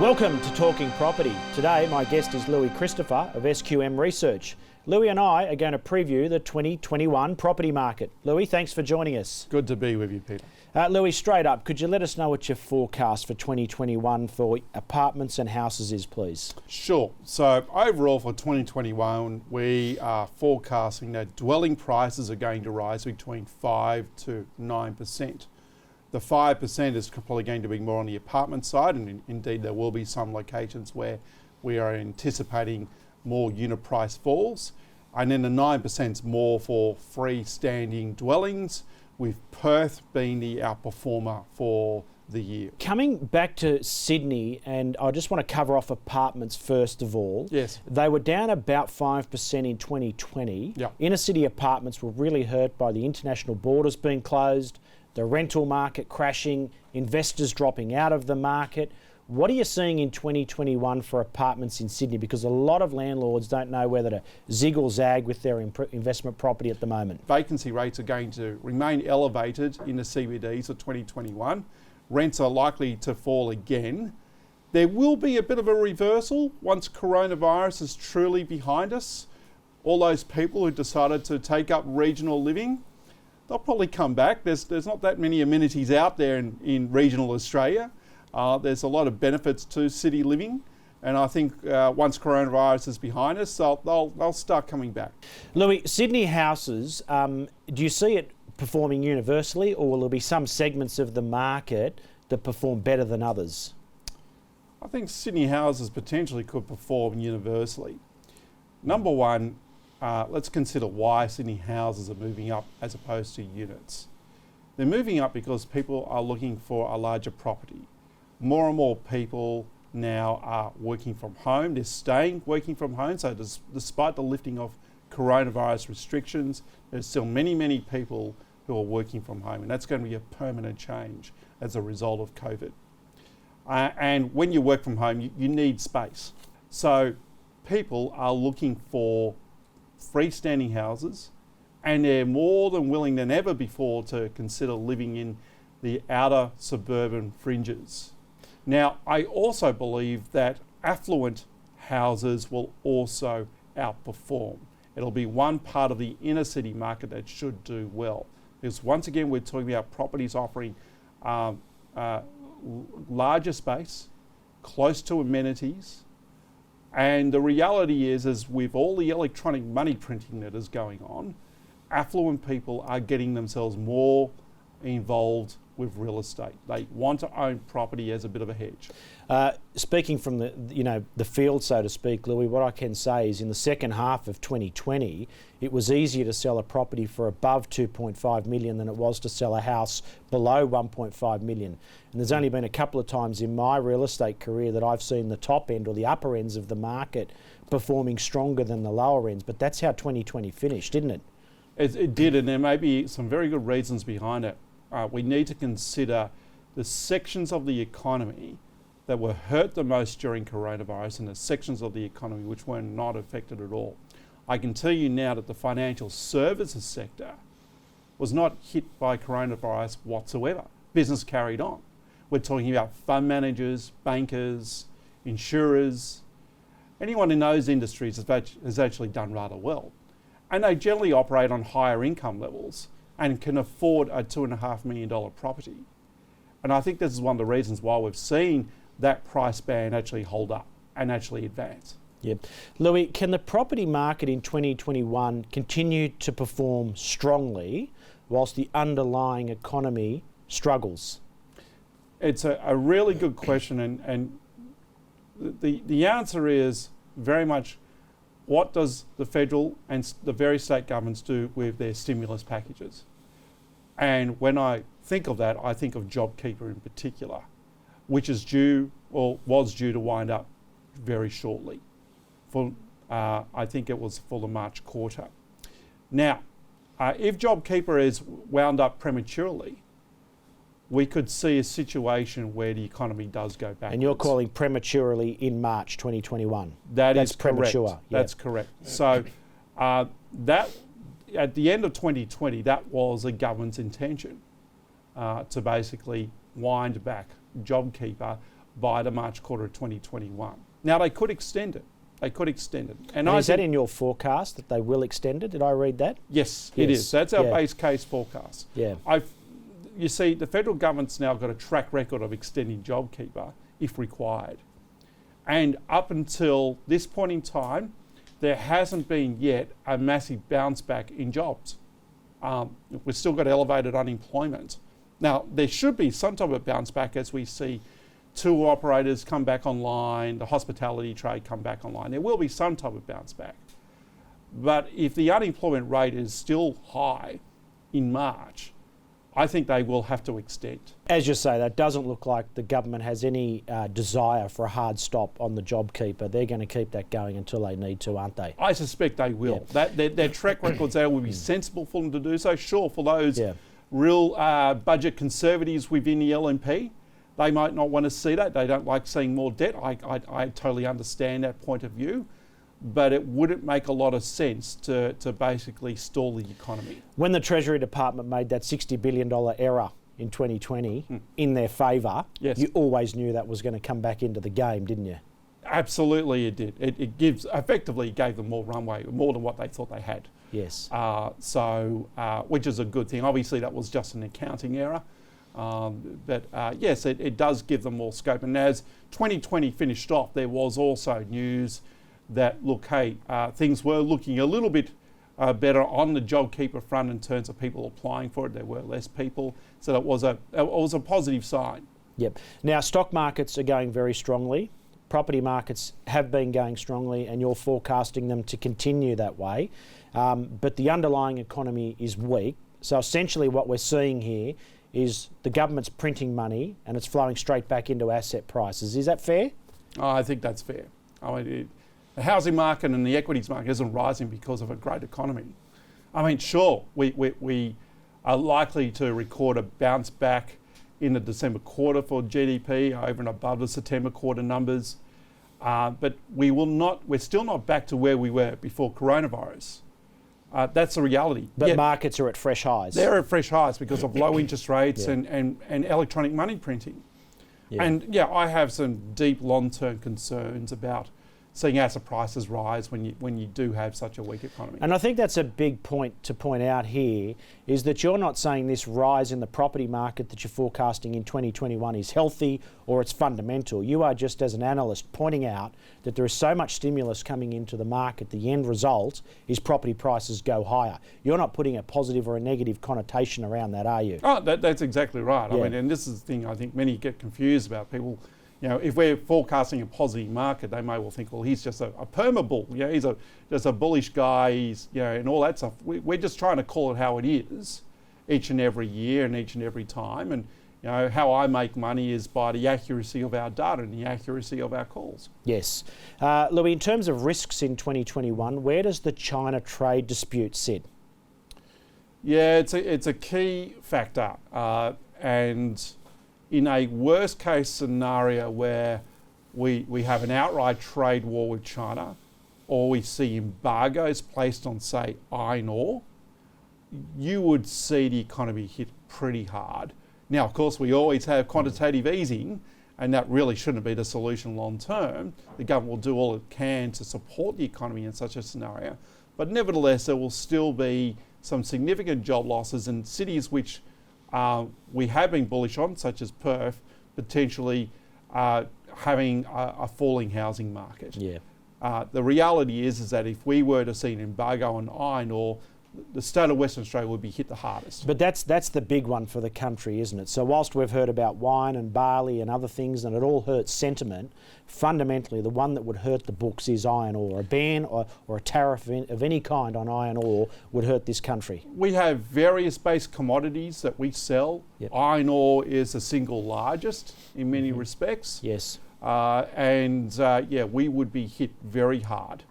Welcome to Talking Property. Today my guest is Louis Christopher of SQM Research. Louis and I are going to preview the 2021 property market. Louis, thanks for joining us. Good to be with you, Peter. Louis, straight up, could you let us know what your forecast for 2021 for apartments and houses is, please? Sure. So overall for 2021, we are forecasting that dwelling prices are going to rise between 5 to 9%. The 5% is probably going to be more on the apartment side, and indeed there will be some locations where we are anticipating more unit price falls. And then the 9% is more for freestanding dwellings, with Perth being the outperformer for the year. Coming back to Sydney, and I just want to cover off apartments first of all. Yes. They were down about 5% in 2020. Yep. Inner city apartments were really hurt by the international borders being closed, the rental market crashing, investors dropping out of the market. What are you seeing in 2021 for apartments in Sydney? Because a lot of landlords don't know whether to zig or zag with their investment property at the moment. Vacancy rates are going to remain elevated in the CBDs of 2021. Rents are likely to fall again. There will be a bit of a reversal once coronavirus is truly behind us. All those people who decided to take up regional living, they'll probably come back. There's not that many amenities out there in regional Australia. There's a lot of benefits to city living, and I think once coronavirus is behind us, they'll start coming back. Louis, Sydney houses, do you see it performing universally, or will there be some segments of the market that perform better than others? I think Sydney houses potentially could perform universally. Number one, let's consider why Sydney houses are moving up as opposed to units. They're moving up because people are looking for a larger property. More and more people now are working from home. They're staying working from home. So despite the lifting of coronavirus restrictions, there's still many people who are working from home. And that's going to be a permanent change as a result of COVID. And when you work from home, you need space. So people are looking for freestanding houses, and they're more than willing than ever before to consider living in the outer suburban fringes. Now, I also believe that affluent houses will also outperform. It'll be one part of the inner city market that should do well. Because once again, we're talking about properties offering larger space, close to amenities. And the reality is with all the electronic money printing that is going on, affluent people are getting themselves more involved with real estate. They want to own property as a bit of a hedge. Speaking from the field, so to speak, Louis, what I can say is in the second half of 2020, it was easier to sell a property for above 2.5 million than it was to sell a house below 1.5 million. And there's only been a couple of times in my real estate career that I've seen the top end or the upper ends of the market performing stronger than the lower ends. But that's how 2020 finished, didn't it? It did, and there may be some very good reasons behind it. We need to consider the sections of the economy that were hurt the most during coronavirus and the sections of the economy which were not affected at all. I can tell you now that the financial services sector was not hit by coronavirus whatsoever. Business carried on. We're talking about fund managers, bankers, insurers. Anyone in those industries has actually done rather well. And they generally operate on higher income levels and can afford a $2.5 million property. And I think this is one of the reasons why we've seen that price band actually hold up and actually advance. Yeah. Louis, can the property market in 2021 continue to perform strongly whilst the underlying economy struggles? It's a really good question, and the answer is very much what does the federal and the various state governments do with their stimulus packages? And when I think of that, I think of JobKeeper in particular, which is due or was due to wind up very shortly. I think it was for the March quarter. Now, if JobKeeper is wound up prematurely, we could see a situation where the economy does go backwards. And you're calling prematurely in March 2021? That's premature. Correct. Yeah. That's correct. So that at the end of 2020, that was a government's intention to basically wind back JobKeeper by the March quarter of 2021. Now, they could extend it. And is that in your forecast that they will extend it? Did I read that? Yes, it is. That's our Yeah. base case forecast. Yeah. You see, the federal government's now got a track record of extending JobKeeper if required. And up until this point in time, there hasn't been yet a massive bounce back in jobs. We've still got elevated unemployment. Now, there should be some type of bounce back as we see tour operators come back online, the hospitality trade come back online. There will be some type of bounce back. But if the unemployment rate is still high in March, I think they will have to extend. As you say, that doesn't look like the government has any desire for a hard stop on the JobKeeper. They're going to keep that going until they need to, aren't they? I suspect they will. Yeah. Their track records there would be sensible for them to do so. Sure, for those real budget conservatives within the LNP, they might not want to see that. They don't like seeing more debt. I totally understand that point of view. But it wouldn't make a lot of sense to basically stall the economy. When the Treasury Department made that $60 billion error in 2020 in their favour, Yes. you always knew that was going to come back into the game, didn't you? Absolutely it did. It effectively gave them more runway, more than what they thought they had. Yes. Which is a good thing. Obviously that was just an accounting error. But yes, it does give them more scope. And as 2020 finished off, there was also news that, look, hey, things were looking a little bit better on the JobKeeper front in terms of people applying for it. There were less people, so it was a positive sign. Yep. Now, stock markets are going very strongly. Property markets have been going strongly, and you're forecasting them to continue that way. But the underlying economy is weak. So essentially what we're seeing here is the government's printing money and it's flowing straight back into asset prices. Is that fair? I think that's fair. I mean, the housing market and the equities market isn't rising because of a great economy. I mean, sure, we are likely to record a bounce back in the December quarter for GDP over and above the September quarter numbers. But we're still not back to where we were before coronavirus. That's the reality. But markets are at fresh highs. They're at fresh highs because of low interest rates and electronic money printing. Yeah. And I have some deep long-term concerns about seeing asset prices rise when you do have such a weak economy. And I think that's a big point to point out here, is that you're not saying this rise in the property market that you're forecasting in 2021 is healthy or it's fundamental. You are just, as an analyst, pointing out that there is so much stimulus coming into the market, the end result is property prices go higher. You're not putting a positive or a negative connotation around that, are you? Oh, that's exactly right. Yeah. I mean, and this is the thing I think many get confused about. People, if we're forecasting a positive market, they may well think, well, he's just a perma-bull. He's just a bullish guy. He's, and all that stuff. We're just trying to call it how it is each and every year and each and every time. And, how I make money is by the accuracy of our data and the accuracy of our calls. Yes. Louis, in terms of risks in 2021, where does the China trade dispute sit? Yeah, it's a key factor. And in a worst case scenario where we have an outright trade war with China, or we see embargoes placed on, say, iron ore, you would see the economy hit pretty hard. Now, of course, we always have quantitative easing, and that really shouldn't be the solution long term. The government will do all it can to support the economy in such a scenario. But nevertheless, there will still be some significant job losses in cities which we have been bullish on, such as Perth, potentially having a falling housing market. Yeah. The reality is that if we were to see an embargo on iron ore, the state of Western Australia would be hit the hardest. But that's the big one for the country, isn't it? So whilst we've heard about wine and barley and other things, and it all hurts sentiment, fundamentally the one that would hurt the books is iron ore. A ban or a tariff of any kind on iron ore would hurt this country. We have various base commodities that we sell. Yep. Iron ore is the single largest in many respects. Yes. We would be hit very hard.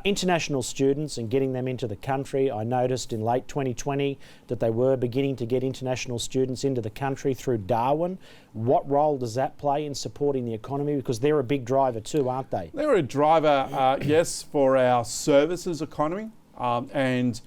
International students and getting them into the country, I noticed in late 2020 that they were beginning to get international students into the country through Darwin. What role does that play in supporting the economy? Because they're a big driver too, aren't they? They're a driver, yes, for our services economy. And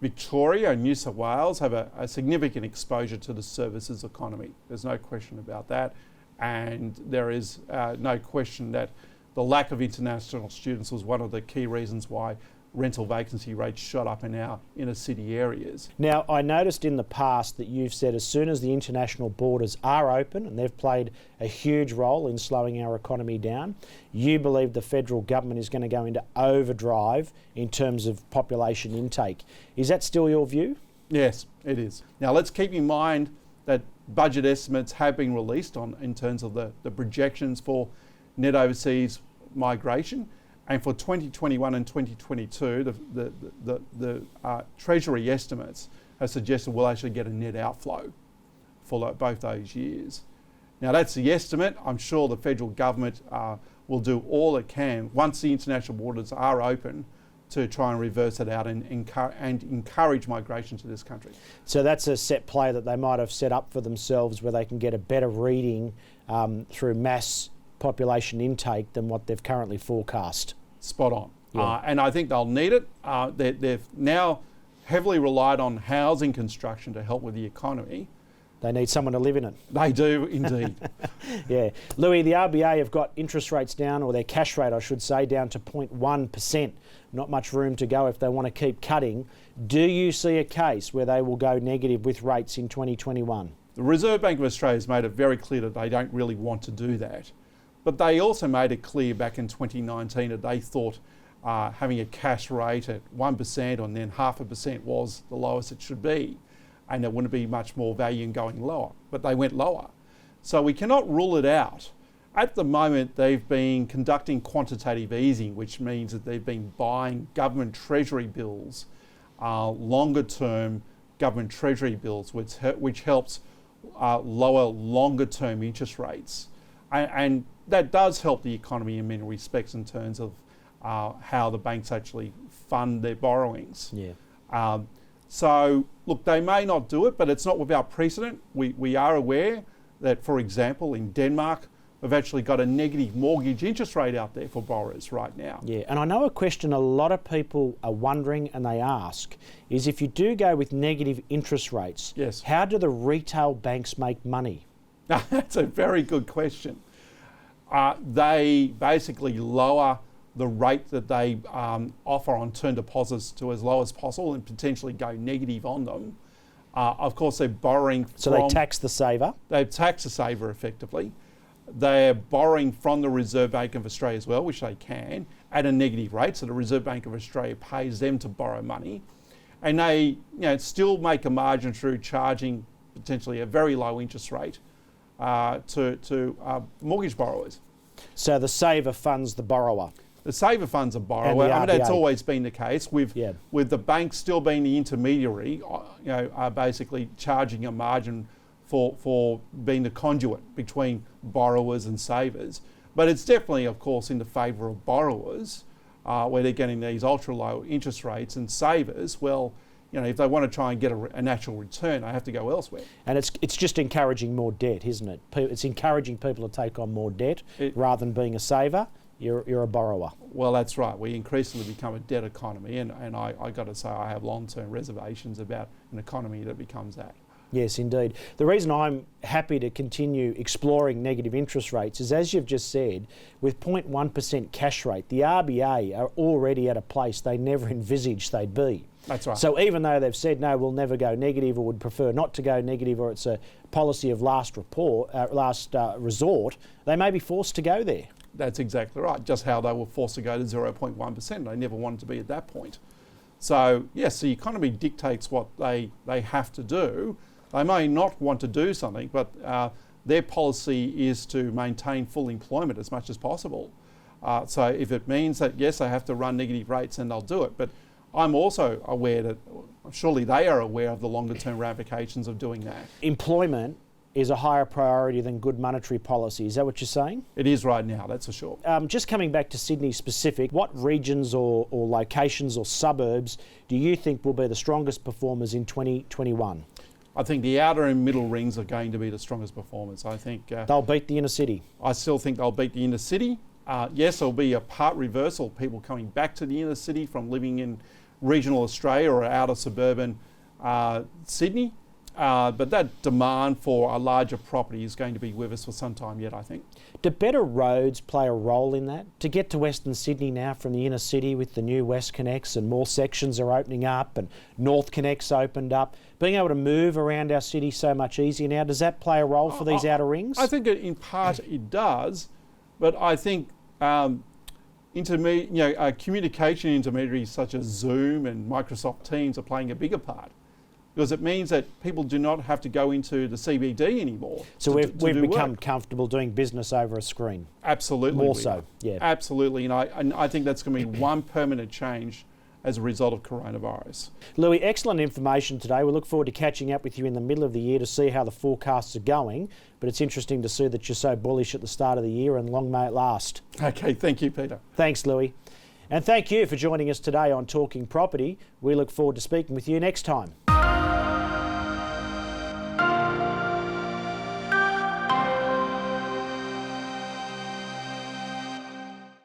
Victoria and New South Wales have a significant exposure to the services economy. There's no question about that. and there is no question that the lack of international students was one of the key reasons why rental vacancy rates shot up in our inner city areas. Now, I noticed in the past that you've said as soon as the international borders are open, and they've played a huge role in slowing our economy down, you believe the federal government is going to go into overdrive in terms of population intake. Is that still your view? Yes, it is. Now, let's keep in mind that budget estimates have been released in terms of the projections for net overseas migration. And for 2021 and 2022, the Treasury estimates have suggested we'll actually get a net outflow for both those years. Now, that's the estimate. I'm sure the federal government will do all it can once the international borders are open to try and reverse it out and encourage migration to this country. So that's a set play that they might have set up for themselves where they can get a better reading through mass population intake than what they've currently forecast. Spot on. Yeah. And I think they'll need it. They've now heavily relied on housing construction to help with the economy. They need someone to live in it. They do indeed. Yeah. Louis, the RBA have got interest rates down, or their cash rate, I should say, down to 0.1%. Not much room to go if they want to keep cutting. Do you see a case where they will go negative with rates in 2021? The Reserve Bank of Australia has made it very clear that they don't really want to do that. But they also made it clear back in 2019 that they thought having a cash rate at 1% and then 0.5% was the lowest it should be, and there wouldn't be much more value in going lower. But they went lower. So we cannot rule it out. At the moment, they've been conducting quantitative easing, which means that they've been buying government treasury bills, longer term government treasury bills, which helps lower longer term interest rates. And that does help the economy in many respects in terms of how the banks actually fund their borrowings. Yeah. So, look, they may not do it, but it's not without precedent. We are aware that, for example, in Denmark, we've actually got a negative mortgage interest rate out there for borrowers right now. Yeah, and I know a question a lot of people are wondering and they ask is if you do go with negative interest rates, yes, how do the retail banks make money? That's a very good question. They basically lower the rate that they offer on term deposits to as low as possible and potentially go negative on them. Of course, they're borrowing from... So they tax the saver? They tax the saver effectively. They're borrowing from the Reserve Bank of Australia as well, which they can, at a negative rate. So the Reserve Bank of Australia pays them to borrow money. And they still make a margin through charging potentially a very low interest rate to mortgage borrowers. So the saver funds the borrower? The saver funds a borrower. I mean, that's always been the case. With the bank still being the intermediary, are basically charging a margin for being the conduit between borrowers and savers. But it's definitely, of course, in the favour of borrowers, where they're getting these ultra low interest rates, and savers, well, if they want to try and get a natural return, they have to go elsewhere. And it's just encouraging more debt, isn't it? It's encouraging people to take on more debt rather than being a saver. You're a borrower. Well, that's right. We increasingly become a debt economy, and I got to say I have long-term reservations about an economy that becomes that. Yes, indeed. The reason I'm happy to continue exploring negative interest rates is, as you've just said, with 0.1% cash rate, the RBA are already at a place they never envisaged they'd be. That's right. So even though they've said, no, we'll never go negative or would prefer not to go negative, or it's a policy of last resort, they may be forced to go there. That's exactly right. Just how they were forced to go to 0.1%. They never wanted to be at that point. So, yes, the economy dictates what they have to do. They may not want to do something, but their policy is to maintain full employment as much as possible. So if it means that, yes, they have to run negative rates, then they'll do it. But I'm also aware that surely they are aware of the longer term ramifications of doing that. Employment is a higher priority than good monetary policy. Is that what you're saying? It is right now, that's for sure. Just coming back to Sydney specific, what regions or locations or suburbs do you think will be the strongest performers in 2021? I think the outer and middle rings are going to be the strongest performers. I think they'll beat the inner city. I still think they'll beat the inner city. Yes, there'll be a part reversal, people coming back to the inner city from living in regional Australia or out of suburban Sydney. But that demand for a larger property is going to be with us for some time yet, I think. Do better roads play a role in that? To get to Western Sydney now from the inner city with the new West Connects and more sections are opening up and North Connects opened up, being able to move around our city so much easier now, does that play a role for these outer rings? I think in part it does, but I think communication intermediaries such as Zoom and Microsoft Teams are playing a bigger part, because it means that people do not have to go into the CBD anymore. So we've become work. Comfortable doing business over a screen. Absolutely. More so, yeah. Absolutely, and I think that's going to be one permanent change as a result of coronavirus. Louis, excellent information today. We look forward to catching up with you in the middle of the year to see how the forecasts are going, but it's interesting to see that you're so bullish at the start of the year, and long may it last. Okay, thank you, Peter. Thanks, Louis. And thank you for joining us today on Talking Property. We look forward to speaking with you next time.